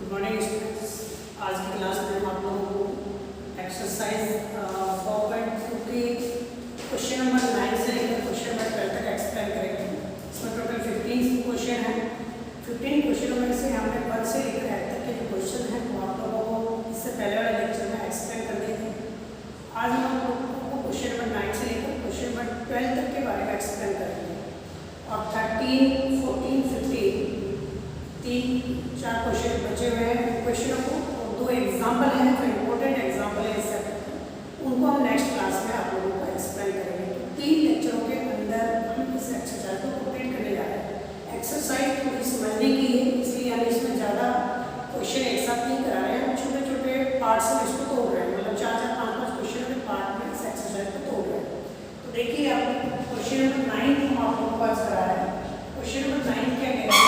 Good morning students. आज की class में हम आप लोगों को एक्सरसाइज 4.2 के क्वेश्चन नंबर 9 से लेकर क्वेश्चन नंबर 12 तक एक्सप्लेन करेंगे। इसमें टोटल 15 क्वेश्चन हैं। 15 क्वेश्चनों में से हमने 1 से लेकर 8 तक के जो क्वेश्चन हैं वो आप लोगों को इससे पहले वाले लेक्चर में एक्सप्लेन कर दिए थे। आज हम आप लोगों को क्वेश्चन नंबर 9 से लेकर क्वेश्चन नंबर 12 तक के बारे में एक्सप्लेन करेंगे। और 13, 14, 15 3-4 क्वेश्चन बचे हुए हैं। क्वेश्चनों को और 2 एग्जाम्पल हैं जो इम्पोर्टेंट एग्जाम्पल है इस सब्जेक्ट, उनको हम नेक्स्ट क्लास में आप लोगों को एक्सप्लेन करेंगे। तो 3 लेक्चरों के अंदर हम इस एक्सरसाइज को कंप्लीट करने जा रहे हैं। एक्सरसाइज थोड़ी समझने की है, इसलिए हम इसमें ज़्यादा क्वेश्चन एक साथ नहीं करा रहे हैं, हम छोटे छोटे पार्ट्स में इसको तोड़ रहे हैं, मतलब 4-4, 5-5 क्वेश्चन के पार्ट में इस एक्सरसाइज को तोड़ रहे हैं। तो देखिए आप क्वेश्चन नंबर 9 हम आप लोगों को आज करा रहे हैं। क्वेश्चन नंबर 9 क्या कह रहे हैं?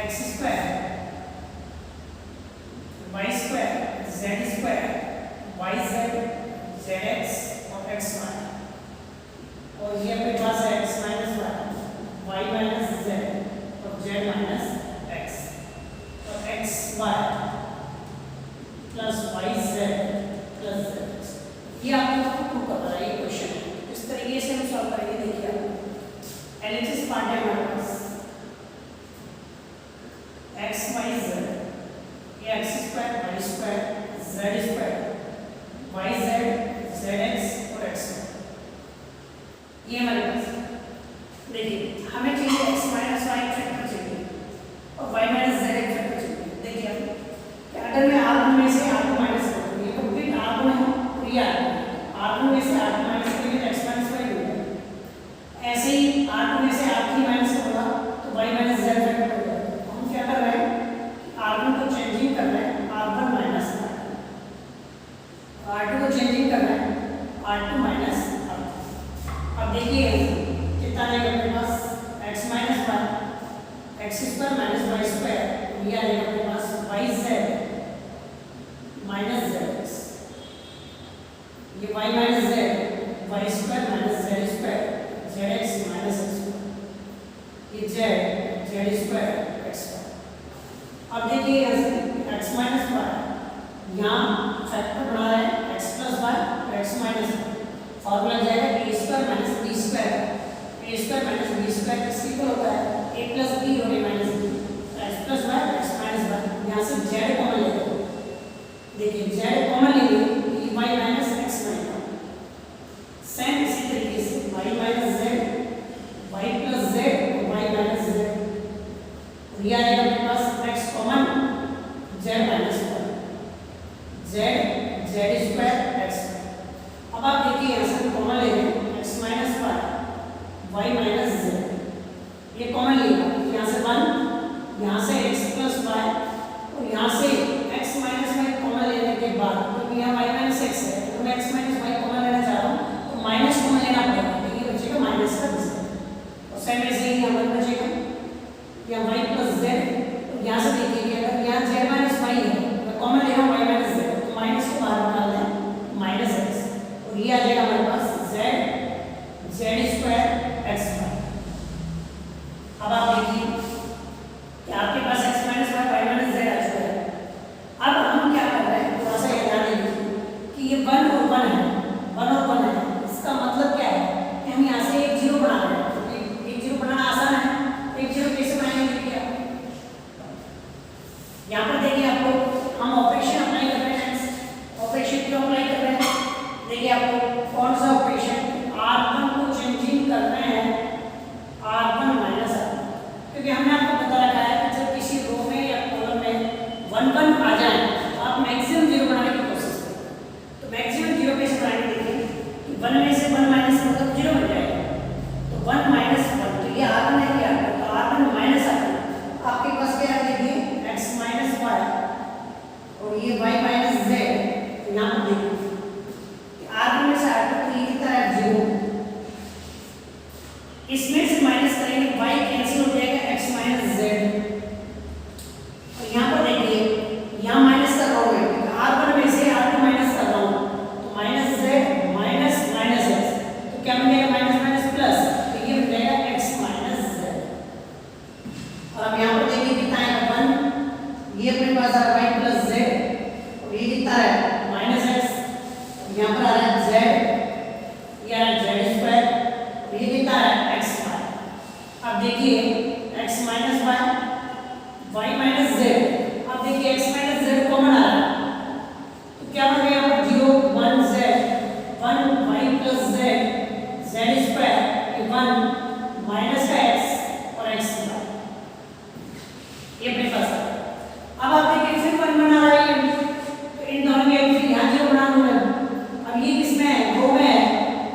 x square, y square, z square, yz, zx और xy, और ये अपने पास है x minus y, y minus z और z minus x, और xy plus yz plus zx। ये आपको प्रूव करना है। ये क्वेश्चन इस तरीके से हम सॉल्व करेंगे। देखिए आप एलएचएस पार्ट है हमारे पास x y z, ये x square y square z square y z zx और x, ये हमारे पास। देखिए हमें चाहिए x माइनस y फैक्टर चाहिए और y माइनस z एक फैक्टर चाहिए। देखिए अब अगर मैं r1 में से r2 माइनस करूँ, ये कंप्लीट r1 है और ये r2 में से r2 माइनस करेंगे तो x माइनस y होगा। ऐसे ही r2 में से r3 माइनस होगा तो y माइनस z फैक्टर होगा। क्या कर रहे हैं? R1 को चेंजिंग कर रहे हैं R1 माइनस R2 को चेंजिंग कर रहे हैं R2 माइनस R2। अब देखिए कितना आएगा अपने पास x minus y, x square minus y square, ये आएगा अपने पास yz माइनस zx, ये y minus z y square minus z square zx minus x, ये z स्क्वायर। अब देखिए x माइनस वाई, यहाँ फैक्टर बना रहे हैं x प्लस वाई और x माइनस वाई, फॉर्मूला जाएगा a square minus b square. a square minus b square किसके इक्वल होता है? a प्लस b और a minus b, x plus y और x माइनस वाई। यहाँ से z कॉमन ले लो। देखिए z कॉमन ले लिए तो y माइनस x बनेगा। सेम इसी तरीके से y minus z, y plus z और y माइनस z, और ये आएगा अपने पास x common z minus z square x। अब आप देखिए यहाँ से कॉमन ले रहे हैं x minus y minus z, ये कॉमन लेगा यहाँ से 1, यहाँ से x प्लस y और यहाँ से x माइनस y कॉमन लेने के बाद, क्योंकि यहाँ y माइनस x है तो मैं x माइनस y कॉमन लेना चाह रहा हूँ तो माइनस कॉमन लेना पड़ेगा, तो ये बचेगा माइनस का रिजल्ट। और सेम ऐसे ही यहाँ 1 बचेगा, यहाँ y प्लस z, यहाँ से देखिए कि अगर यहाँ z माइनस y है तो कॉमन ले रहा हूँ y माइनस z, तो माइनस को बाहर निकाल दें माइनस x, और ये आ जाएगा हमारे पास z स्क्वायर x y। अब आप देखिए कि आपके पास x minus y minus z आ चुका है। अब हम क्या कर रहे हैं, थोड़ा सा ध्यान दीजिए कि ये 1 और 1 है, 1 और 1 है। इसका मतलब क्या है कि हम यहाँ से एक 0 बना रहे हैं, क्योंकि एक 0 बनाना आसान है। एक 0 कैसे बनाएंगे? देखिए यहाँ पर देखिए आपको हम ऑपरेशन अप्लाई कर रहे हैं। ऑपरेशन क्यों अप्लाई कर रहे हैं? देखिए आपको कौन सा ऑपरेशन, R1 को चेंजिंग कर रहे हैं R1 माइनस R1, क्योंकि हमने आपको बता रखा है कि जब किसी रो में या कॉलम में 1 1 आ जाए तो आप मैक्सिमम 0 बनाने की कोशिश करें। तो मैक्सिमम 0 कैसे बनाएंगे? देखिए कि 1 में से 1 माइनस मतलब 0 बन जाएगा, तो 1 माइनस 1, तो ये R1 है, क्या तो R1 माइनस R1। आपके पास क्या है? देखिए x माइनस y और ये y माइनस z। यहाँ पर देखिए R1 में से R2 तो ये 1 माइनस का x और x का ये अपने पास है। अब आप देखिए फिर 1 बना रहा है तो इन दोनों में फिर यहाँ 0 बना दूंगा। अब ये किसमें है? 2 में है।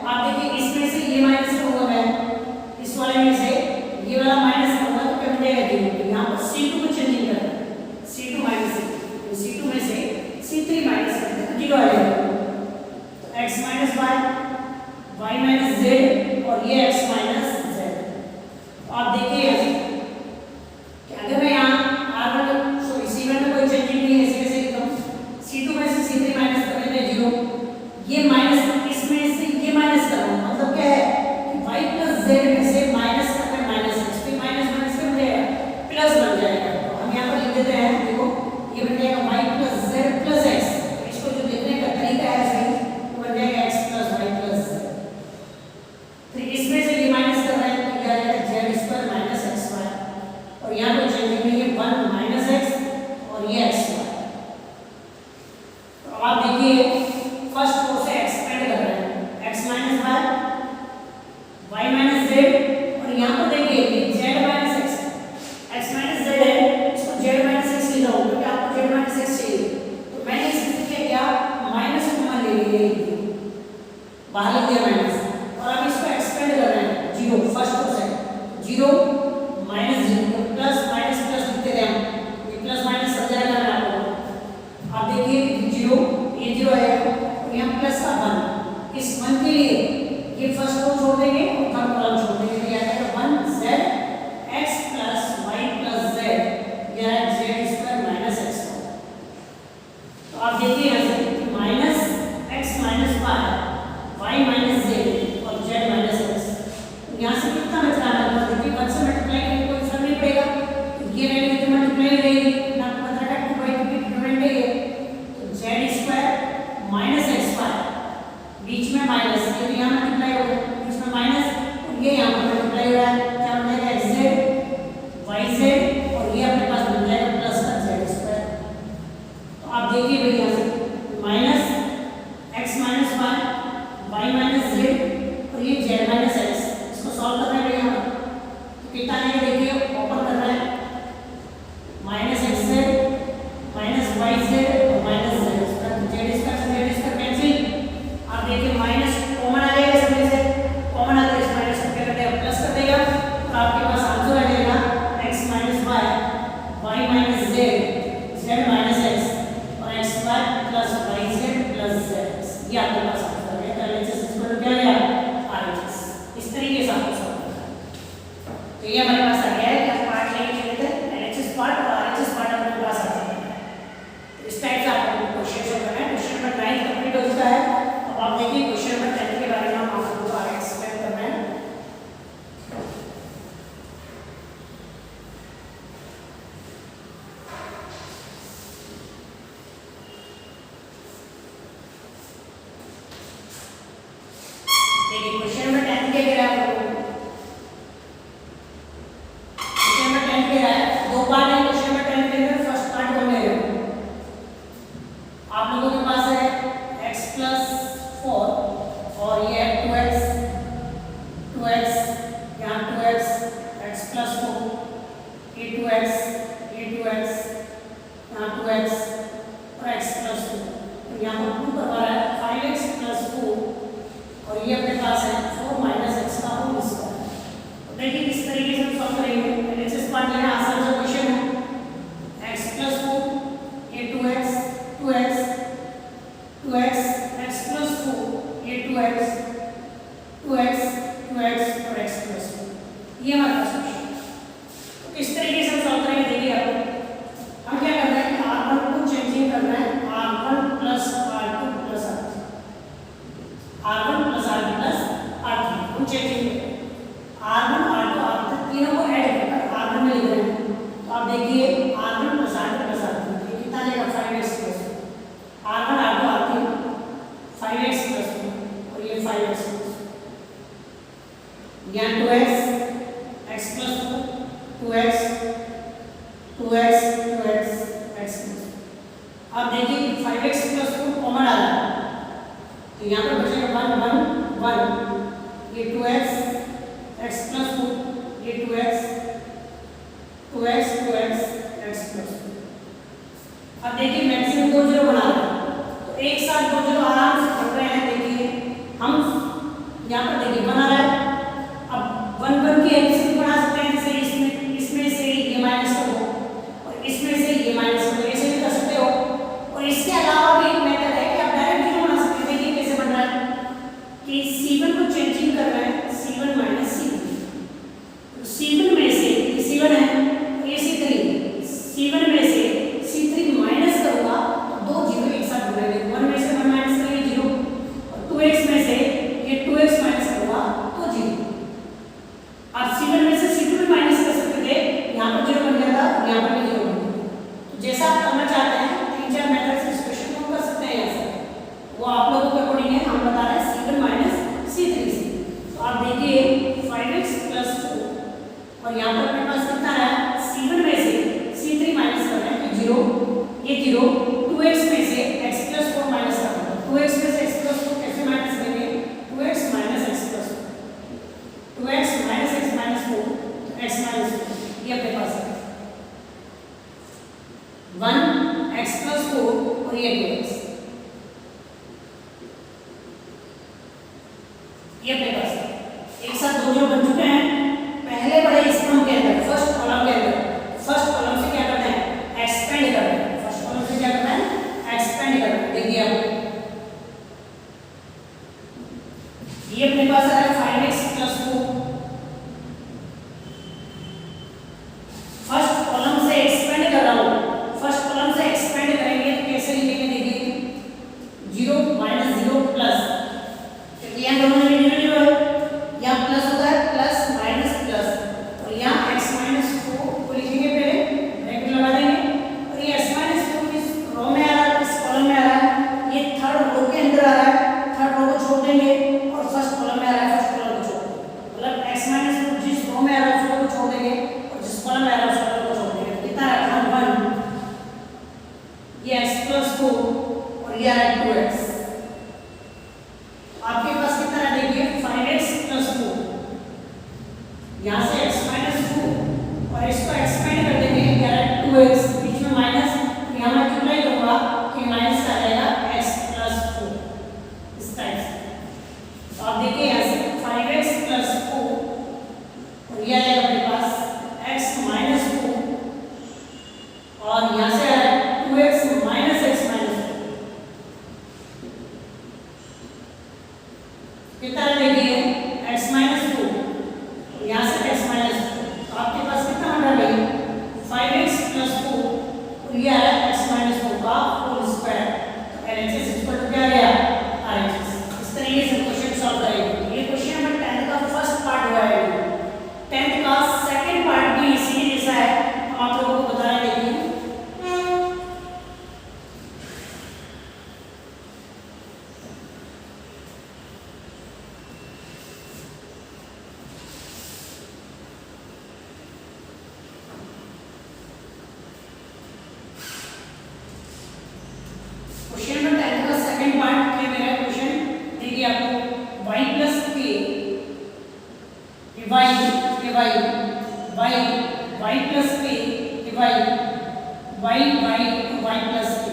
आप देखिए इसमें से ये माइनस करूंगा मैं, इस वाले में से ये वाला माइनस करूंगा तो क्या बन जाएगा 0। तो यहाँ पर C2 को चेंजिंग करना है, C2 माइनस C2 में से C3 माइनस करते हैं तो 0 आ जाएगा। तो x minus y minus z और ये x माइनस z। तो आप देखिए कि अगर मैं यहाँ R1 सॉरी C1 में कोई चेंजिंग नहीं है, ऐसे कैसे लिखता हूँ? C2 में से C3 माइनस कर देते हैं 0। ये माइनस इसमें से ये माइनस कर रहा हूँ, मतलब क्या है कि y प्लस z में से माइनस करते हैं माइनस x, फिर माइनस माइनस क्या बन जाएगा? प्लस बन जाएगा। तो हम यहाँ पर लिख देते हैं, देखो ये बन जाएगा y plus z plus x। तो इसको जो लिखने का तरीका है सही तो बन जाएगा x plus y plus z। फिर इसमें से ये माइनस कर रहे हैं तो क्या आ जाएगा z स्क्वायर माइनस xy और यहाँ पे चेंजिंग नहीं है 1 माइनस x और ये xy। तो आप देखिए फर्स्ट रो से एक्सपेंड कर रहे हैं x minus y minus z और यहाँ पर देखिए ये z minus x minus z है, इसको z माइनस x लिखा हूँ क्योंकि आपको z माइनस x चाहिए। तो मैंने इसमें से क्या माइनस कॉमन ले लिया, बाहर लिख दिया माइनस और अब इसको एक्सपेंड कर रहे हैं 0 फर्स्ट रो से 0 माइनस 0 प्लस माइनस प्लस लिखते थे हम, ये प्लस माइनस सब जाएगा ना आपको। आप देखिए 0 ये 0 आएगा और यहाँ प्लस का 1, इस 1 के लिए ये फर्स्ट रो छोड़ देंगे और थर्ड कॉलम छोड़ देंगे तो ये आ जाएगा 1z x plus y plus z, ये है z स्क्वायर माइनस x। तो आप देखिए यहाँ से minus x minus y minus z और z माइनस x। यहाँ से कितना बच रहा है? मतलब देखिए 1 से मल्टीप्लाई करने कोई फर्क नहीं पड़ेगा, तो ये वैल्यू तो मल्टीप्लाई रहेगी ना, मतलब का 2 बाई 2 की डिफरेंट है। तो z स्क्वायर माइनस xy बीच में माइनस, ये तो यहाँ मल्टीप्लाई होगा बीच में माइनस और ये यहाँ पर मल्टीप्लाई हो रहा है, क्या बन जाएगा xz yz और ये अपने पास बन जाएगा प्लस का z स्क्वायर। तो आप देखिए भाई यहाँ से minus x minus y minus z और ये z माइनस x, इसको सॉल्व करना है यहाँ पर तो कितना आएगा? देखिए ओपन कर रहा है माइनस xz माइनस yz और माइनस z स्क्वायर कैंसिल। आप देखिए माइनस कॉमन आ जाएगा, इसमें से कॉमन आता है, इस माइनस को क्या करेगा? प्लस कर देगा तो आपके पास आंसर आ जाएगा x minus y minus z minus x और x square plus yz plus z। ये आपके पास आंसर आ गया। तो LHS इक्वल टू क्या आ गया? RHS। इस तरीके से आपको सॉल्व करना है। तो ये हमारे पास आ गया है कि आप पार्ट लेके चले थे LHS पार्ट और RHS पार्ट हमारे पास आ गया है। तो इस टाइप से आपको क्वेश्चन सॉल्व करना है। क्वेश्चन नंबर 9 कंप्लीट हो चुका है। अब आप देखिए क्वेश्चन नंबर 10 के बारे में हम आपको आगे एक्सप्लेन करना है। देखिए क्वेश्चन नंबर 10 क्या कह रहा है आपको? क्वेश्चन नंबर 10 कह रहा है, दो पार्ट है क्वेश्चन नंबर 10 के अंदर। फर्स्ट पार्ट कौन लेगा? आप लोगों के पास है x प्लस 4 और ये है 2x यहाँ 2x x प्लस 4 ये 2x यहाँ 2x और x प्लस 2 तो यहाँ पर 2 करवा रहा है 5x प्लस 4 और ये अपने पास है 4 माइनस x का होल स्क्वायर। तो देखिए किस तरीके से हम सॉल्व करेंगे। LHS पार्ट लेना आसान सा क्वेश्चन है। x प्लस 4 ये 2x x प्लस 4 ये 2x और x प्लस 4 ये हमारे पास क्वेश्चन। तो किस तरीके से हम सॉल्व करेंगे? देखिए आप हम क्या कर रहे हैं कि R1 को चेंजिंग कर रहे हैं R1 plus R2 plus R1 plus R2 plus R3 हम चेंजिंग कर रहे हैं। R1 R2 R3 तीनों को ऐड करके R1 में लिख रहे हैं। तो आप देखिए R1 plus R2 plus R3 ये कितना आएगा? 5x plus R1 R2 R3 5x plus 2 और ये 5x प्लस यहाँ 2x x plus 2 2x x plus. आप देखिए 5x प्लस 2 कॉमन आ रहा है तो यहाँ पर बचेगा 1 1 1 ये 2x x प्लस 4 ये 2x x प्लस 4। अब देखिए मैक्सिमम 2 जीरो बना रहे हैं तो एक साथ 2 जीरो आराम से बढ़ रहे हैं। देखिए हम यहाँ पर देखिए बना रहा है। अब 1 1 की एलसीएम बना सकते हैं, जैसे इसमें से ये माइनस करो और इसमें से ये माइनस करो, ऐसे भी कर सकते हो। और इसके अलावा भी एक मेथड है कि आप डायरेक्ट जीरो बना सकते हैं। देखिए कैसे बन रहा है कि C1 को चेंजिंग कर रहे हैं, C1 माइनस C1, C1 में से C1 है ये C3, C1 में से C3 माइनस करूंगा तो 2 जीरो एक साथ जुड़ेंगे। 1 में से 1 माइनस करेंगे जीरो, और 2x में से ये 2x माइनस करूंगा तो जीरो। आप C1 में से C2 में माइनस कर सकते थे, यहाँ पर जीरो बन गया था और यहाँ पर भी जीरो बन गया। तो जैसा आप करना चाहते हैं 3-4 मेथड से इस क्वेश्चन को कर सकते हैं ऐसे, वो आप लोगों के अकॉर्डिंग है। हम बता रहे हैं C1 माइनस C3 से। तो आप देखिए 5x प्लस 4 और यहाँ पर अपने पास कितना है, C1 में से C3 माइनस कर रहे हैं तो जीरो, ये जीरो। 2x में से x प्लस 4 माइनस कर रहे हैं, 2x में से x प्लस 4 कैसे माइनस करेंगे, 2x minus x plus 4, 2x minus x minus 4 तो x माइनस 4 ये अपने पास है 1 x प्लस 4 और ये 2x ये अपने पास है। एक साथ 2 जीरो बन चुके हैं। पहले बड़े स्तंभ के अंदर फर्स्ट कॉलम के अंदर, फर्स्ट कॉलम से क्या करना है, एक्सपेंड करना है। फर्स्ट कॉलम से क्या करना है, एक्सपेंड करना है। देखिए आप ये अपने पास आ रहा है 5x प्लस 4। फर्स्ट कॉलम से एक्सपेंड कर रहा हूं, फर्स्ट कॉलम से एक्सपेंड करेंगे तो कैसे लिखेंगे, देखिए 0 माइनस 0 प्लस, क्योंकि यहाँ दोनों में 0 0 है, यहाँ प्लस होता है प्लस माइनस प्लस, और यहाँ x माइनस 4 को लिखेंगे, पहले ब्रैकेट लगा देंगे। और ये x माइनस 4 किस रो में आ रहा है, किस कॉलम में आ रहा है, ये थर्ड रो के अंदर आ रहा है। थर्ड रो को छोड़ देंगे और फर्स्ट कॉलम में आ रहा है, फर्स्ट कॉलम को छोड़ देंगे। मतलब x माइनस 4 जिस रो में आ रहा है उसको छोड़ देंगे और जिस कॉलम में आ रहा है उस कॉलम को छोड़ देंगे। कितना रखा 1, ये x प्लस 4 और ये आ रहा है 2x। आपके पास कितना है, देखिए 5x प्लस 4, यहाँ से x माइनस 4 और इसको एक्सपेंड कर देंगे, क्या है 2x, बीच में माइनस, यहाँ मल्टीप्लाई करूंगा कि माइनस आ जाएगा x प्लस 4 इस टाइप से। तो आप देखिए यहाँ से 5x प्लस 4 और ये आएगा अपने पास x माइनस 4 और यहाँ से आ रहा है 2x माइनस x माइनस 4। कितना देखिए x माइनस 4, यहाँ से x माइनस 4, तो आपके पास कितना बन रहा है 5x प्लस 4 और ये आ रहा है x माइनस 4 का होल स्क्वायर। तो LHS इक्वल टू क्या आ गया, RHS। इस तरीके से क्वेश्चन सॉल्व करेंगे। ये क्वेश्चन नंबर 10 का फर्स्ट पार्ट हुआ है। 10th का सेकंड पार्ट भी इसी जैसा है, हम आप लोगों को बता रहे हैं। देखिए क्वेश्चन नंबर 10 का सेकंड पार्ट क्या मेरा क्वेश्चन, देखिए आपको y plus k divide y plus k divide y plus k,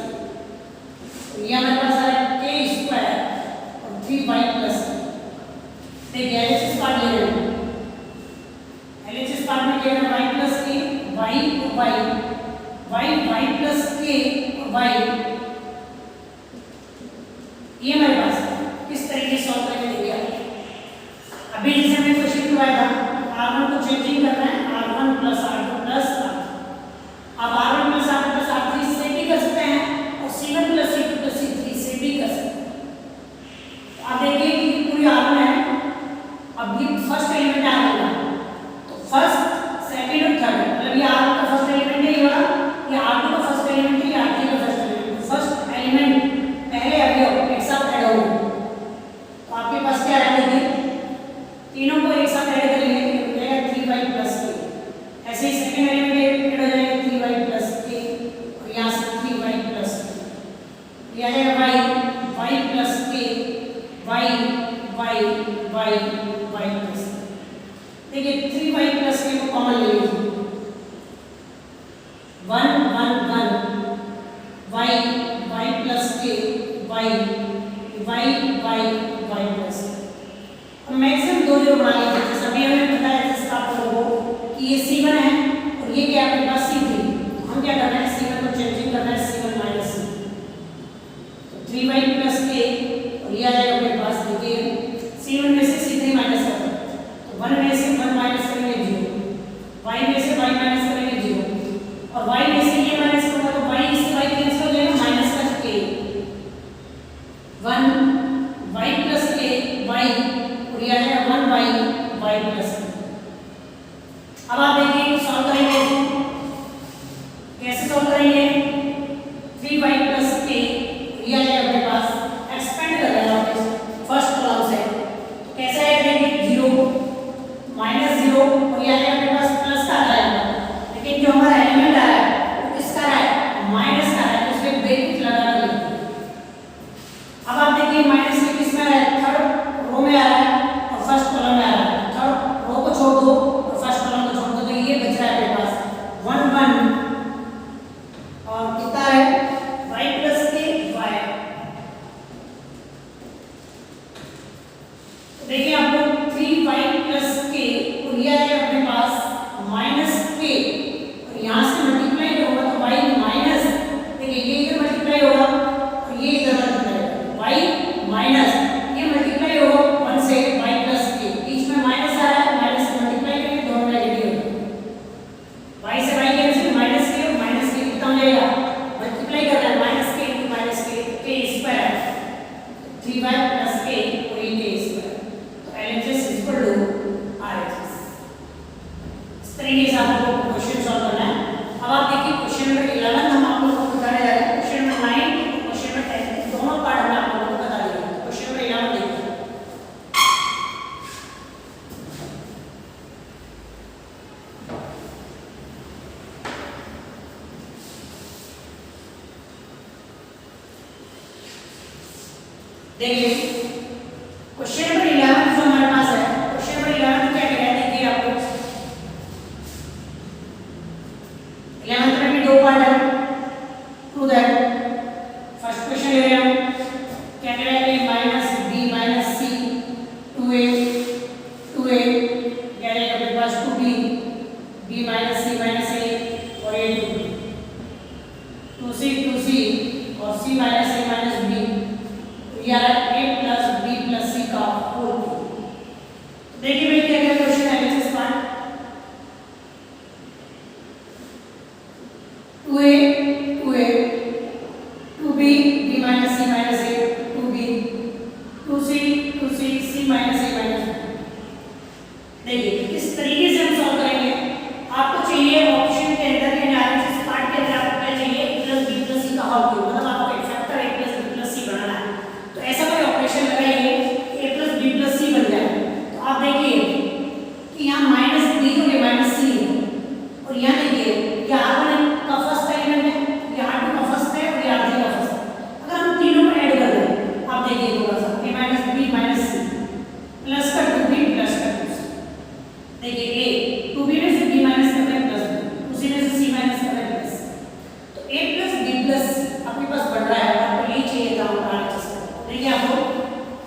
ये हमारे पास आ रहा है k स्क्वायर और 3y प्लस k। देखिए LHS पार्ट ले रहे हैं, LHS पार्ट में क्या है y plus k, y plus k और y, ये हमारे पास है। किस तरीके से सॉल्व करके देंगे आप। अभी जैसे हमने क्वेश्चन किया था R1 को चेंजिंग करना है, R1 plus R2 plus R3। अब R1 plus R2 plus R3 से भी कर सकते हैं और C1 plus C2 plus C3 से भी कर सकते हैं। अब देखिए कि पूरी R1 है, अब ये फर्स्ट एलिमेंट आ गया तो फर्स्ट सेकंड और थर्ड, मतलब ये R1 का फर्स्ट एलिमेंट है, ये वाला ये R2 का फर्स्ट एलिमेंट है, ये R3 का फर्स्ट एलिमेंट। फर्स्ट एलिमेंट पहले आ गया एक साथ ऐड हो, तो आपके पास क्या रहेगा, तीनों को एक साथ ऐड करेंगे तो मिलेगा 3y प्लस k। ऐसे ही सेकंड एलिमेंट ऐड हो जाएगा 3y प्लस k और यहाँ से 3y प्लस k, ये आ जाएगा y plus k, y plus k। देखिए 3y प्लस के को कॉमन ले लीजिए 1 1 1 y y प्लस के y y y y plus अब मैक्सिमम दो जीरो बना लीजिए जैसे अभी हमें पता है जैसे आप लोगों को कि ये c1 है और ये क्या आपके पास c3 हम क्या करना है c1 को चेंजिंग करना है c1 माइनस c तो 3y प्लस के और ये आ जाएगा अपने पास देखिए c1 में से c3 माइनस कर तो 1 में से 1 माइनस करेंगे 0 y में से y माइनस करेंगे 0 और y में से ये माइनस करूंगा तो y इससे y कैंसिल हो जाएगा माइनस का k 1 y plus k y और ये आ जाएगा 1 y y प्लस अब आप देखिए सॉल्व करेंगे कैसे सॉल्व करेंगे 3y प्लस k ये आ जाएगा अपने पास एक्सपेंड कर रहे हैं आप फर्स्ट कॉलम से तो कैसा है देखिए 0 माइनस 0 और ये आ जाएगा अपने पास प्लस का आ जाएगा लेकिन जो हमारा एलिमेंट आ रहा है वो किसका है माइनस का है तो इसमें ब्रेकेट लगा कर लिखिए अब आप देखिए माइनस के किस में आ रहा है थर्ड रो में आ रहा है और फर्स्ट कॉलम में आ रहा है थर्ड रो को छोड़ दो और फर्स्ट कॉलम को छोड़ दो तो ये बच रहा है अपने पास 1 1 और कितना है y प्लस के y तो देखिए आपको 3y प्लस के और ये आ जाएगा अपने पास माइनस के और यहाँ से मल्टीप्लाई होगा तो y माइनस देखिए ये इधर मल्टीप्लाई होगा और ये इधर मल्टीप्लाई होगा y माइनस ये मल्टीप्लाई होगा 1 से y प्लस के बीच में माइनस आ रहा है माइनस से मल्टीप्लाई करेंगे दोनों नेगेटिव होगा y से y कैंसिल माइनस के और माइनस के कितना हो जाएगा मल्टीप्लाई कर रहा है माइनस के इनटू माइनस के स्क्वायर 3y प्लस के और ये के स्क्वायर तो LHS इक्वल टू RHS इस तरीके से आप लोगों को क्वेश्चन सॉल्व करना है अब आप देखिए क्वेश्चन नंबर 11 हम आप लोगों को बताने जा रहे हैं क्वेश्चन नंबर 9 और क्वेश्चन नंबर 10 दोनों पार्ट में आप लोगों को बता दिया क्वेश्चन नंबर 11 देखिए देखिए क्वेश्चन नंबर 11 जो हमारे पास है क्वेश्चन नंबर 11 क्या कह रहा है देखिए आपको 11th में भी दो पार्ट है टू दैट फर्स्ट क्वेश्चन ले रहे हैं हम क्या कह रहा है a minus b minus c 2a क्या रहेगा अपने पास 2b b minus c minus a और a 2c और c minus a minus b ये आ रहा है a plus b plus c का होल देखिए भाई क्या क्या क्वेश्चन है LHS part 2a 2b b minus c minus a 2b 2c c minus a minus देखिए इस तरीके से हम सॉल्व करेंगे आपको चाहिए ऑप्शन के अंदर के एनालिसिस पार्ट के अंदर आपको क्या चाहिए a plus b plus c का होल मतलब आपको एक factor a plus b plus c बनाना है तो ऐसा कोई ऑपरेशन लगाइए a plus b plus c बन जाए तो आप देखिए कि यहाँ माइनस b और ये माइनस c है और यहाँ देखिए ये r1 का फर्स्ट एलिमेंट है ये r2 का फर्स्ट है और ये r3 का फर्स्ट है अगर हम तीनों को ऐड कर दें आप देखिए थोड़ा सा a minus b minus c plus का 2b प्लस का 2c देखिए a 2b में से b माइनस कर रहे हैं प्लस b उसी में से c माइनस कर रहे हैं प्लस तो a प्लस b प्लस आपके पास बढ़ रहा है आपको ये चाहिए था RHS देखिए आपको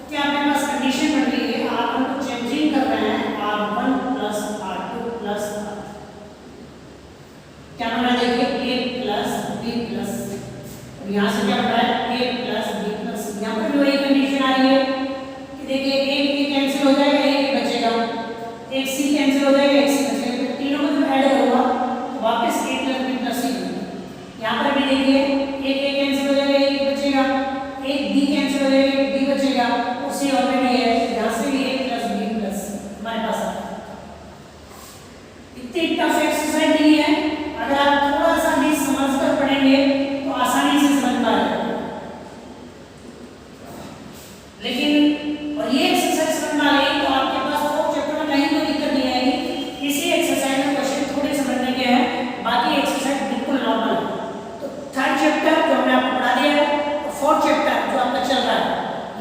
क्या आपके पास कंडीशन बन रही है R1 को चेंजिंग कर रहे हैं R1 plus R2 plus R3 क्या बन रहा है देखिए a प्लस b प्लस और यहाँ से क्या बन रहा है a प्लस b प्लस यहाँ पर भी वही कंडीशन आ रही है कि देखिए एक b कैंसिल हो जाएगा एक बचेगा एक c कैंसिल हो जाएगा एक c बचेगा फिर तीनों को जब ऐड करूंगा वापस a plus b plus c यहाँ पर भी देखिए एक a कैंसिल हो जाएगा एक बचेगा एक b कैंसिल हो जाएगा एक b बचेगा और c ऑलरेडी है यहाँ से भी a प्लस b प्लस हमारे पास आता है इतनी टफ एक्सरसाइज नहीं है अगर आप थोड़ा सा भी समझकर पढ़ेंगे तो आसानी से समझ में आ जाएगा लेकिन और ये एक्सरसाइज समझ में आ गई तो आपके पास फोर्थ चैप्टर में कहीं कोई दिक्कत नहीं आएगी इसी एक्सरसाइज में क्वेश्चन थोड़े समझने के हैं बाकी एक्सरसाइज बिल्कुल नॉर्मल है तो थर्ड चैप्टर जो हमने आपको पढ़ा दिया है और फोर्थ चैप्टर जो आपका चल रहा है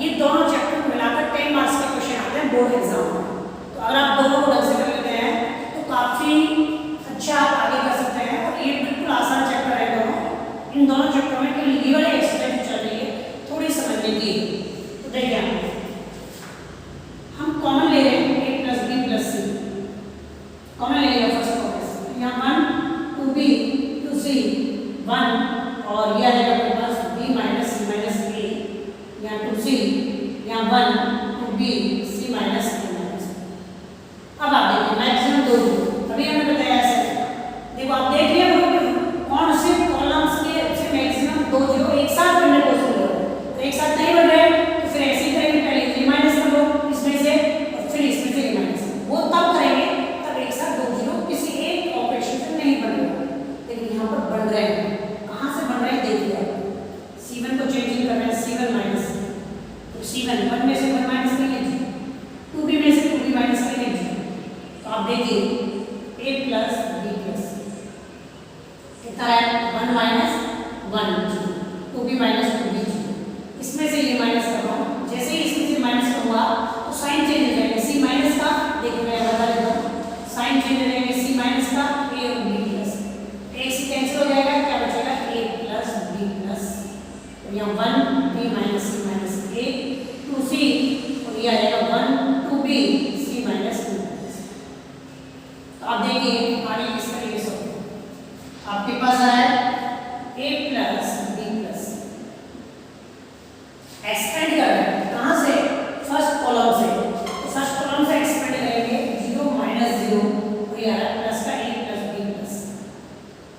ये दोनों चैप्टर मिलाकर 10 मार्क्स के क्वेश्चन आते हैं बोर्ड एग्जाम में तो अगर आप दोनों को ढंग से कर लेते हैं तो काफ़ी अच्छा आप आगे कर सकते हैं। और ये बिल्कुल आसान चैप्टर है दोनों। इन दोनों चैप्टर में केवल ये वाली एक्सरसाइज चल रही है थोड़ी समझने की। तो देखिए हम कॉमन ले रहे हैं a plus b plus c, common ले लिया फर्स्ट प्रोसेस। यहाँ 1 2 बी 2 सी 1 और ये आ जाएगा अपने पास b minus c minus a, यहाँ 2 सी, यहाँ 1 2 b c minus a minus. अब आप देखिए मैक्सिमम 2 अभी हमने बताया ऐसे। देखो आप देख लिया कौन से कॉलम्स के से मैक्सिमम 2 जीरो एक साथ बनने पॉसिबल हो रहे हैं। तो एक साथ नहीं बन रहे तो फिर ऐसे ही करेंगे, पहले ये माइनस कर लो इसमें से और फिर इसमें से ये माइनस। वो तब करेंगे तब एक साथ 2 जीरो किसी एक ऑपरेशन से नहीं बन रहे, लेकिन यहाँ पर बन रहे हैं। कहाँ से बन रहे हैं देखिए आप, C1 को चेंजिंग कर रहे हैं C1 माइनस, तो C1 1 में से 1 माइनस करेंगे, 2b में से 2b माइनस करेंगे। तो आप देखिए a प्लस b प्लस कितना है 1 माइनस 1 2b माइनस 2b। इसमें से ये माइनस कर रहा हूँ, जैसे ही इसमें से माइनस करूँगा तो साइन चेंज हो जाएगा। c माइनस का देखिए मैं बता देता हूँ, साइन चेंज हो जाएगा c माइनस का a और b प्लस, एक से कैंसिल हो जाएगा, क्या बचेगा a प्लस b प्लस। तो यहाँ 1 b minus c minus a 2c और ये आ जाएगा 1 2b c माइनस 2 प्लस। तो आप देखिए आगे किस तरीके से आपके पास आया a plus b plus, expand कर रहे हैं कहाँ से फर्स्ट कॉलम से, तो फर्स्ट कॉलम से एक्सपेंड करेंगे 0 माइनस 0 और ये आ रहा है प्लस का a प्लस b प्लस।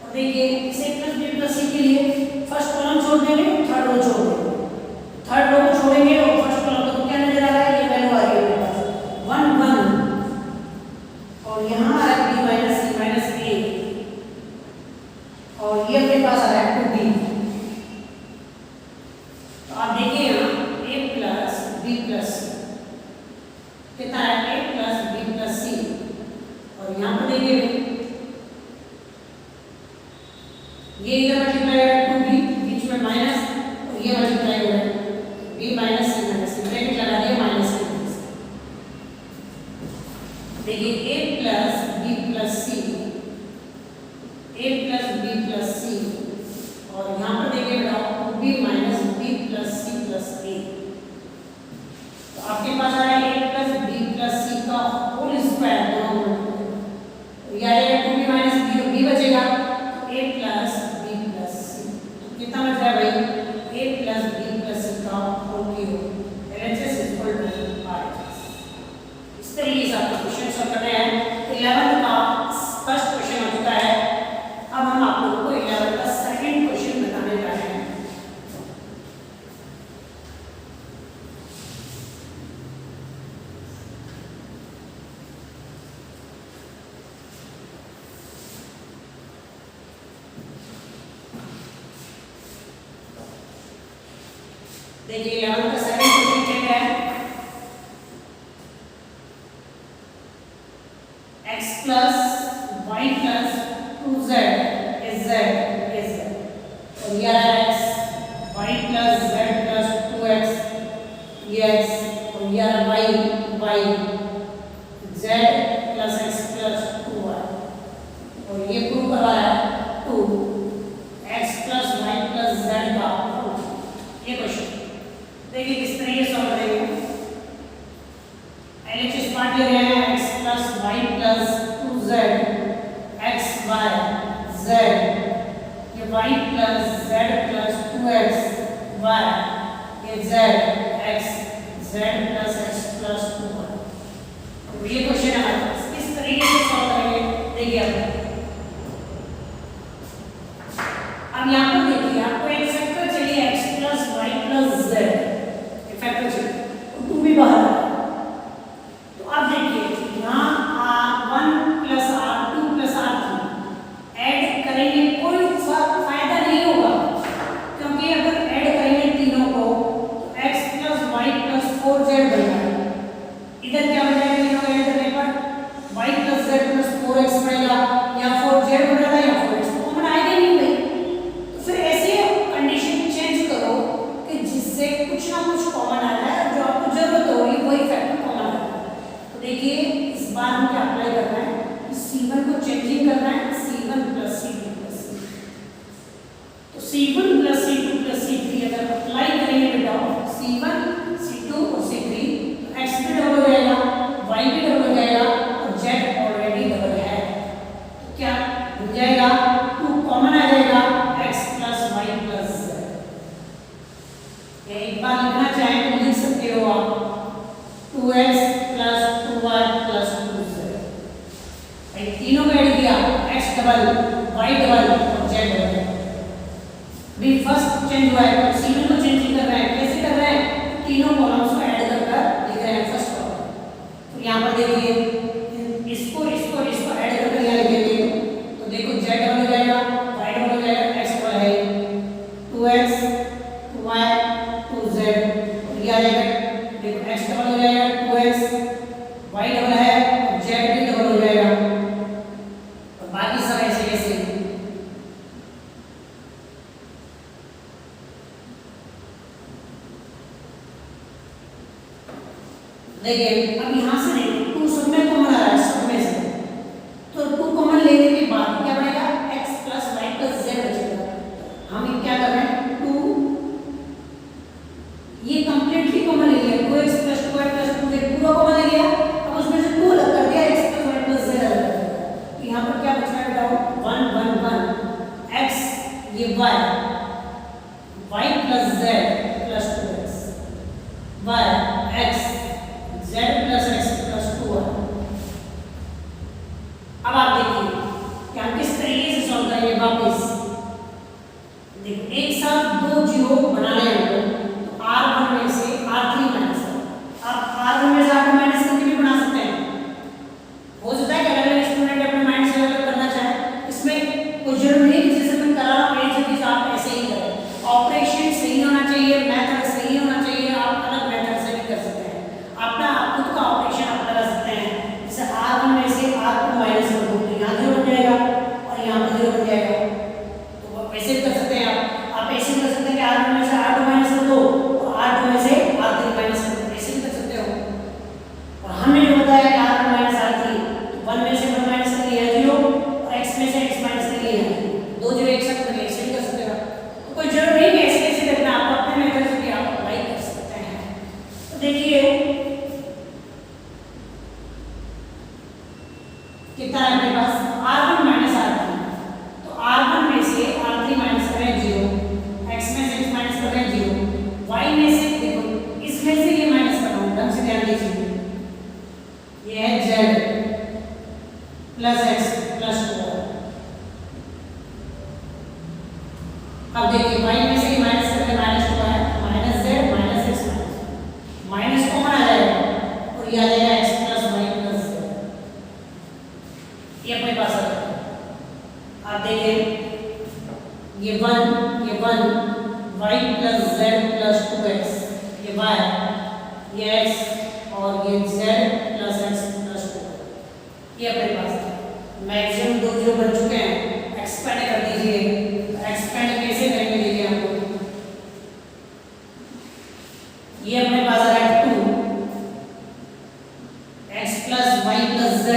और देखिए इस a प्लस b प्लस के लिए फर्स्ट कॉलम छोड़ देंगे, थर्ड रो छोड़ देंगे, थर्ड रो को छोड़ेंगे और फर्स्ट कॉलम को क्या नजर आ रहा है, ये वैल्यू आ रही है 1 1 और यहाँ आ रहा है b minus c minus a और ये अपने पास आ रहा है 2b। तो आप देखिए यहाँ a प्लस b प्लस कितना है a plus b plus c और यहाँ पर देखिए ये इधर मल्टीप्लाई हो रहा है 2b बीच में माइनस और ये मल्टीप्लाई हो रहा है b minus c minus bracket लगा दिया माइनस के। देखिए a plus b plus c a plus b plus c और यहाँ पर देखिए बताओ b minus b plus c plus a। तो आपके पास आ रहा है a plus b plus c का होल स्क्वायर दोनों तो यह आएगा 2b माइनस b बचेगा तो a plus b plus c। तो कितना बच रहा है भाई a plus b plus c का whole cube LHS equal to RHS। इस तरीके से आपको क्वेश्चन सॉल्व करना है। 11th का फर्स्ट क्वेश्चन हो चुका है। अब हम आप लोगों को 11th का सेकंड क्वेश्चन बताने जा रहे हैं। देखिए 11th का सेकंड क्वेश्चन क्या है, x plus y plus 2z is z is z और ये आ x y plus z plus 2x ये x और ये आ y y z plus x plus 2y और ये प्रूव कर रहा है 2 x plus y plus z का प्रूफ। ये क्वेश्चन देखिए किस तरीके से सॉल्व करेंगे। LHS पार्ट ले रहे हैं x plus y plus 2z x y z ये y plus z plus 2x y ये z x z plus x plus 2y। तो ये क्वेश्चन है हमारे पास, किस तरीके से सॉल्व करेंगे देखिए अब यहाँ पर देखिए आपको एक फैक्टर चाहिए x plus y plus z, एक फैक्टर चाहिए और 2 भी बाहर है। तो अब देखिए यहाँ R1 plus R2 plus R3 add करेंगे कोई फायदा नहीं होगा, क्योंकि अगर ऐड करेंगे तीनों को तो x plus y plus 4z बनेगा। इधर क्या बनेगा तीनों को ऐड करने पर y plus z plus 4x बनेगा या 4z बनेगा या 4x तो कॉमन आएगा नहीं भाई। तो फिर ऐसे कंडीशन चेंज करो कि जिससे कुछ ना कुछ कॉमन आ जाए, जो आपको जरूरत होगी वही फैक्टर कॉमन आ जाए। तो देखिए इस बार हम क्या अप्लाई करना है, C 2x plus 2y plus 2z। भाई तीनों को ऐड किया, x डबल y डबल और z डबल। भी फर्स्ट चेंज हुआ है तो सीमेंट को चेंज कर रहे हैं, कैसे कर रहे हैं, तीनों कॉलम्स को ऐड कर लिख रहे हैं फर्स्ट कॉलम। तो यहाँ पर देखिए इसको ऐड कर यहाँ लिखेंगे तो देखो z डबल हो जाएगा, y डबल हो जाएगा, x डबल है 2x 2y 2z, और ये आ जाएगा देखो x डबल हो जाएगा 2x, y डबल है, z भी डबल हो जाएगा, और बाकी सब ऐसे ऐसे। देखिए अब यहाँ से नहीं 2 सब में कॉमन आ रहा है, सब में से तो 2 कॉमन लेने के बाद क्या बनेगा, x plus y plus z बचेगा। हम क्या कर रहे हैं 2 ये कंप्लीटली कॉमन ले लिया, 2x plus 2y plus 2z पूरा कॉमन ले लिया। अब उसमें से 2 अलग कर दिया, x plus y plus z अलग कर दिया। तो यहाँ पर क्या बच रहा है बेटा 1 1 1 x ये y plus z plus 2x y x z plus x plus 2y। अब आप देखिए कि हम किस तरीके से सॉल्व करेंगे। वापस देखो एक साथ दो जीरो बनाने हैं तो r1 में से r3 माइनस करो। आप r1 में से r2 माइनस करके भी बना सकते हैं, हो सकता है कि अलग-अलग स्टूडेंट अपने माइंड से अलग करना चाहे, इसमें कोई जरूरी नहीं कि जैसे मैं करा रहा हूं एक चीज आप ऐसे ही करें। ऑपरेशन सही होना चाहिए, मेथड सही होना चाहिए, आप अलग मेथड से भी कर सकते हैं, अपना खुद का ऑपरेशन आप लगा सकते हैं। जैसे r1 में से r2 माइनस कर दो तो यहाँ 0 बन जाएगा और यहाँ पर 0 बन जाएगा, तो वैसे भी कर सकते हैं आप ऐसे भी कर सकते हैं कि r1 में से r2 माइनस कर दो और r2 में से r3 माइनस कर दो, ऐसे भी कर सकते हो। और हमने जो बताया कि r1 माइनस r3 1 में से 1 माइनस कर लिया 0 और x में से x माइनस कर लिया, दो जीरो एक साथ कर लिए, ऐसे भी कर सकते हो। तो कोई जरूरी नहीं है ऐसे कैसे करना, आप अपने मेथड से भी आप अप्लाई कर सकते हैं। तो देखिए कितना है मेरे पास r1 माइनस r3, तो r1 में से r3 माइनस करें 0, x में से x माइनस करें 0, y में से देखो इसमें से ये माइनस कर रहा हूं, ढंग से ध्यान दीजिए, ये है z प्लस x प्लस 2। अब देखिए y में से माइनस करें माइनस 2 है, minus z minus x minus common आ जाएगा और ये आ जाएगा x plus y plus z, ये अपने पास आ जाएगा। आप देखिए ये 1 y plus z plus 2x, ये y ये x और ये z प्लस x प्लस 2, ये अपने पास है। मैक्सिमम 2 जीरो बन चुके हैं, एक्सपेंड कर दीजिए। एक्सपेंड कैसे करेंगे देखिए आपको, ये अपने पास आ रहा है 2 x plus y plus z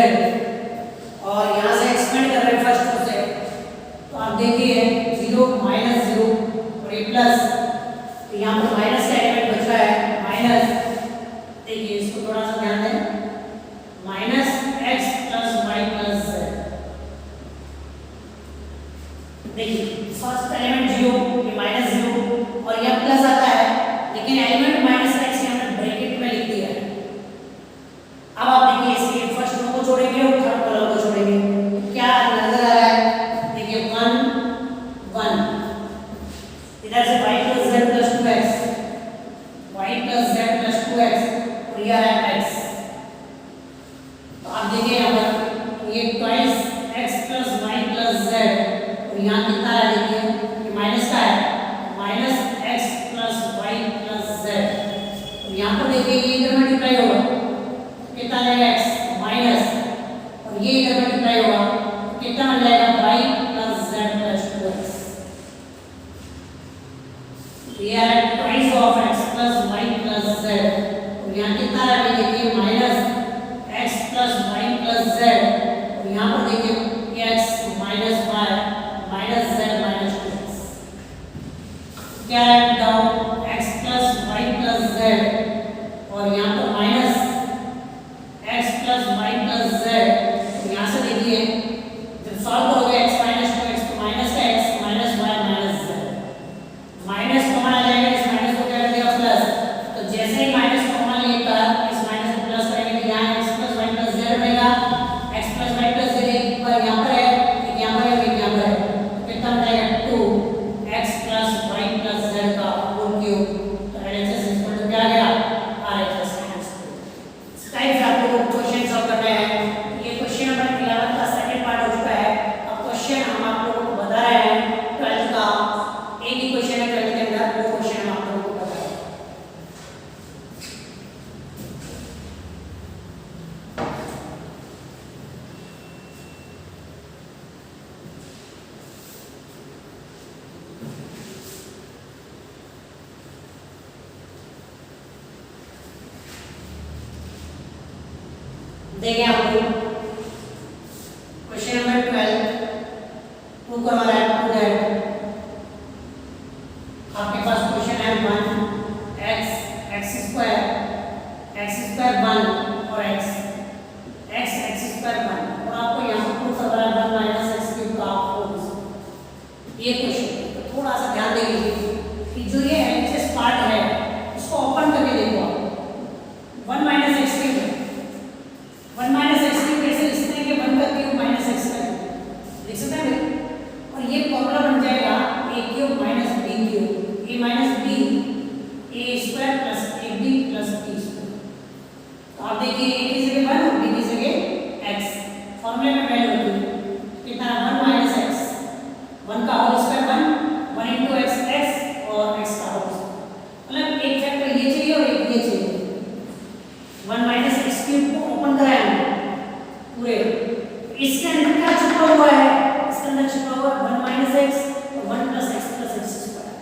और यहाँ से एक्सपेंड कर रहे हैं फर्स्ट से, तो आप देखिए 0 माइनस 0 और ये प्लस, तो यहाँ पर माइनस का एलिमेंट बच रहा है माइनस। देखिए इसको थोड़ा सा ध्यान दें, minus x plus y plus z। देखिए फर्स्ट एलिमेंट 0, ये माइनस 0 और यह प्लस आता है, लेकिन एलिमेंट माइनस का इसे हमने ब्रैकेट में लिख दिया है। अब आप देखिए इसके फर्स्ट रो को जोड़ेंगे और थर्ड कॉलम को जोड़ेंगे, क्या नजर आ रहा है, देखिए 1 1 इधर से y plus z plus 2x, y plus z plus 2x और ये आ रहा है x। तो आप देखिए यहाँ पर ये twice x plus y plus z और यहाँ कितना है, देखिए ये माइनस का है, minus x plus y plus z और यहाँ पर देखिए ये इधर मल्टीप्लाई होगा, कितना जाएगा x माइनस और ये इधर मल्टीप्लाई होगा, कितना बन जाएगा y plus z plus 2x। ये है twice of x plus y plus z और यहाँ कितना है, देखिए minus x plus y plus z और यहाँ पर देखिए x minus y minus z minus 2x, क्या है down x plus y plus z और यहाँ पर minus x plus y plus z। यहाँ से देखिए जब सॉल्व करोगे x माइनस 2x तो माइनस का x minus y minus z, minus common आ जाएगा, इस माइनस को क्या कर दिया प्लस, तो जैसे ही माइनस कॉमन लेकर इस माइनस को देखिए आपको क्वेश्चन नंबर 12 टू करवा रहा है टू दैट आपके पास क्वेश्चन है 1 x स्क्वायर 1 और x स्क्वायर 1 और आपको यहाँ पर प्रूफ करना है 1 माइनस x क्यूब का होल। ये क्वेश्चन तो थोड़ा सा ध्यान दे लीजिए कि जो ये एलएचएस पार्ट है उसको ओपन करके देखो आप 1 माइनस x क्यूब है 1 माइनस x क्यूब कैसे लिख सकते हैं कि 1 का क्यूब माइनस x का लिख सकते हैं और ये फॉर्मूला बन जाएगा a cube minus b cube a minus b a square plus ab plus b square. तो आप देखिए a की जगह 1 और b की जगह x फॉर्मूले में वैल्यू होती है कितना 1 माइनस x 1 का होल स्क्वायर 1 into x और x का होल मतलब एक फैक्टर ये चाहिए और एक ये चाहिए 1 माइनस x क्यूब को ओपन कराएंगे पूरे इसके अंदर क्या छुपा हुआ है इसके अंदर छुपा हुआ 1 माइनस x और 1 प्लस x स्क्वायर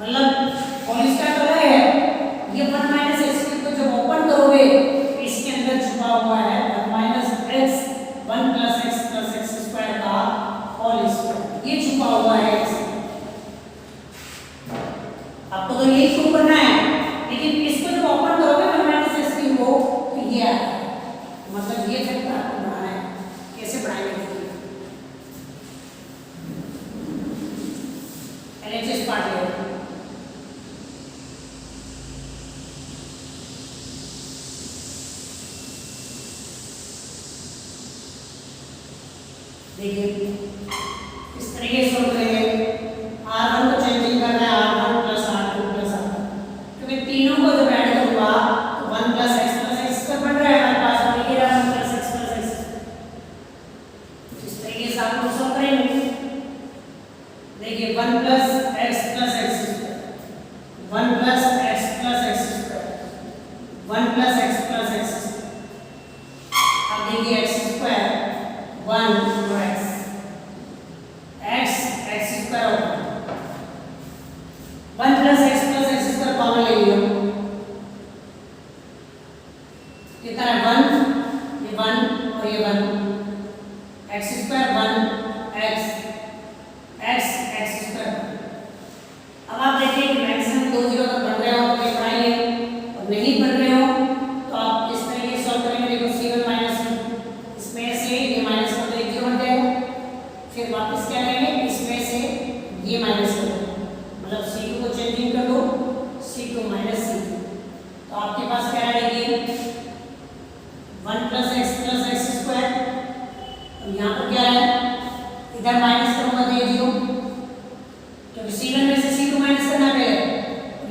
मतलब होल स्क्वायर तो है ये 1 माइनस x क्यूब को जब ओपन करोगे इसके अंदर छुपा हुआ है 1 minus x 1 plus x square का होल स्क्वायर ये छुपा हुआ है आपको तो यही प्रूव करना है लेकिन इसको जब ओपन करोगे 1 माइनस x क्यूब को तो ये आएगा मतलब ये फैक्टर आपको बढ़ाना है कैसे बढ़ाएंगे एलएचएस पार्ट है देखिए इस तरीके से सोल्व करेंगे r1 को चेंजिंग करना है r1 plus r2 plus r1 क्योंकि तीनों को जब ऐड करूंगा तो 1 प्लस x स्क्वायर बन रहा है हमारे पास और ये रहा 1 प्लस x इस तरीके से आप लोग सोल्व करेंगे। देखिए 1 plus x square 1 plus x square 1 plus x अब देखिए x स्क्वायर 1 और x square 1 plus x square common ले लियो कितना है 1 ये 1 और ये 1 x स्क्वायर 1 x स्क्वायर। अब आप देखिए कि मैक्सिमम 2 जीरो तक बन रहे हो तो ये पढ़ाइए और नहीं बन रहे हो तो आप इस तरीके से सॉल्व करेंगे। देखो c1 माइनस इसमें से ये माइनस कर दो 1 जीरो बन जाएगा फिर वापस क्या करेंगे इसमें से ये माइनस कर दो मतलब c2 को चेंजिंग कर दो c2 माइनस c2 तो आपके पास क्या रहेगी 1 प्लस x स्क्वायर और यहाँ पर क्या है इधर माइनस करूंगा तो ये जीरो क्योंकि c1 में से c2 माइनस करना पहले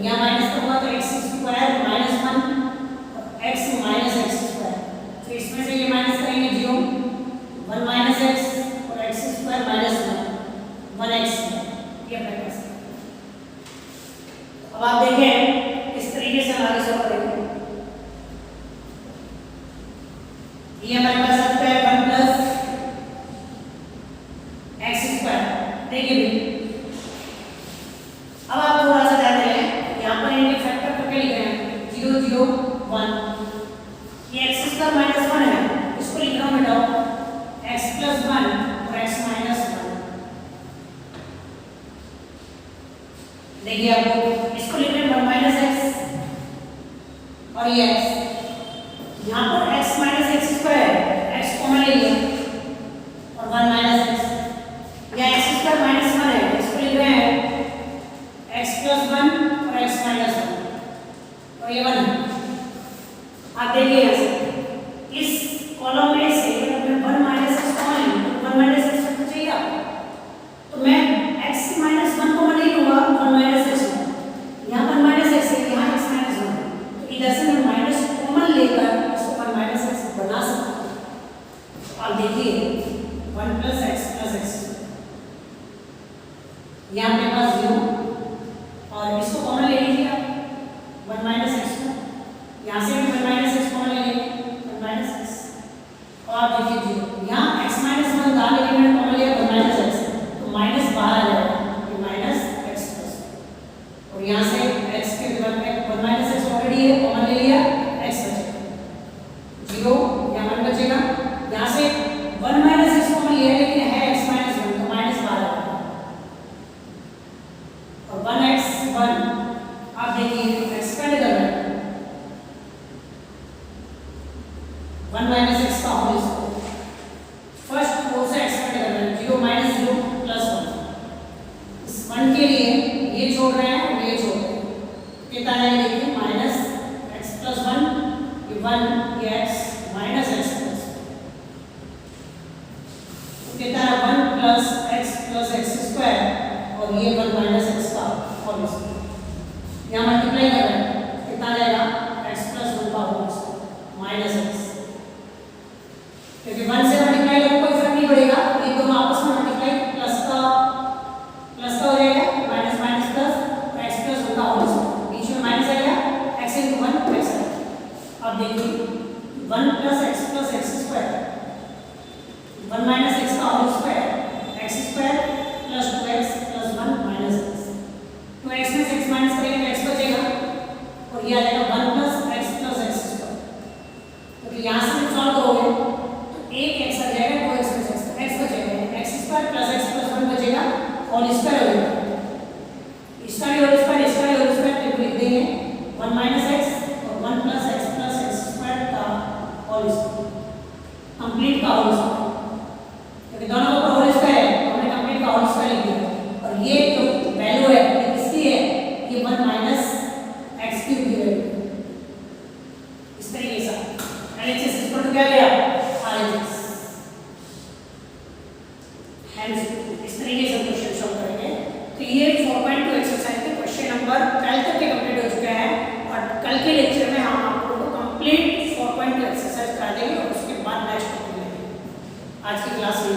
यहाँ माइनस करूंगा तो x स्क्वायर माइनस 1 और x माइनस x स्क्वायर फिर इसमें से ये माइनस करेंगे जीरो 1 माइनस x और x स्क्वायर माइनस 1 1x ये अपने पास। अब आप देखें इस तरीके से आगे सॉल्व करेंगे ये हमारे पास आता है 1 प्लस x स्क्वायर। देखिए अब आप थोड़ा सा ध्यान दें यहाँ पर इनके फैक्टर को क्या लिख रहे हैं 0 0 1 ये x स्क्वायर माइनस 1 है इसको लिख रहा हूँ बेटा x प्लस 1 और x माइनस 1। देखिए आपको इसको लिख रहे हैं 1 माइनस x और ये x यहाँ पर x minus x square x common ले लिया और 1 माइनस x या x स्क्वायर माइनस 1 है इसको लिख रहे हैं x प्लस 1 और x माइनस 1 और ये 1 आप देखिए यहाँ से इस कॉलम में से अगर 1 माइनस x कॉमन है 1 माइनस x तो चाहिए आपको तो मैं x माइनस 1 कॉमन नहीं लूंगा 1 माइनस x यहाँ 1 माइनस x है यहाँ x माइनस 1 तो इधर से मैं माइनस कॉमन लेकर इसको 1 माइनस x बना सकता हूँ। आप देखिए 1 प्लस x यहाँ पे पास 0 और इसको कॉमन ले लीजिए आप 1 माइनस x को यहाँ से भी 1 माइनस x कॉमन ले लेंगे 1 माइनस x और देखिए 0 यहाँ x माइनस 1 था लेकिन मैंने कॉमन लिया 1 माइनस x तो माइनस बाहर आ जाएगा ये माइनस x प्लस और यहाँ से x के बदले 1 माइनस x ऑलरेडी है कॉमन ले लिया x बचेगा 0 यहाँ 1 माइनस एक्स का होल स्क्वायर। फर्स्ट फोर से एक्सपेंड करना है, 0 माइनस 0 प्लस 1। इस 1 के लिए ये छोड़ रहे हैं और ये छोड़ रहे हैं, कितना आएगा देखिए, माइनस एक्स प्लस 1, ये 1 ये एक्स माइनस एक्स प्लस, तो कितना है 1 प्लस एक्स स्क्वायर और ये 1 माइनस एक्स का होल स्क्वायर। यहाँ मल्टीप्लाई कर रहे हैं, कितना आएगा x प्लस 1 का होल स्क्वायर माइनस एक्स, क्योंकि 1 से मल्टीप्लाई करो कोई फर्क नहीं पड़ेगा, ये दोनों आपस में मल्टीप्लाई प्लस का हो जाएगा, minus minus plus x plus 1 का होल स्क्वायर, बीच में माइनस आएगा, x into 1 x आएगा। अब देखिए 1 plus x square 1 minus x का whole square x square plus 2x plus 1 minus x, 2x में से x माइनस करेंगे तो x बचेगा और ये आ जाएगा 1 प्लस x स्क्वायर। तो यहाँ से जब सॉल्व करोगे तो एक x आ जाएगा, 2x में से x बचेगा, x square plus x plus 1 बचेगा, होल स्क्वायर हो जाएगा, इसका भी होल स्क्वायर तो लिख देंगे 1 माइनस x और 1 प्लस x स्क्वायर का होल स्क्वायर, कंप्लीट का होल स्क्वायर, क्योंकि दोनों का होल स्क्वायर है तो हमने कंप्लीट का होल स्क्वायर लिख दिया। और ये जो वैल्यू है ये किसकी है, ये 1 माइनस एक्स क्यूब की वैल्यू, इस तरीके से LHS इक्वल टू क्या लिया, RHS। हेंस इस तरीके से क्वेश्चन सॉल्व करेंगे। तो ये 4.2 एक्सरसाइज के क्वेश्चन नंबर 12 तक के कंप्लीट हो चुके हैं और कल के लेक्चर में हम आप लोगों को कंप्लीट 4.2 एक्सरसाइज करा देंगे और उसके बाद नेक्स्ट टॉपिक लेंगे। आज की क्लास में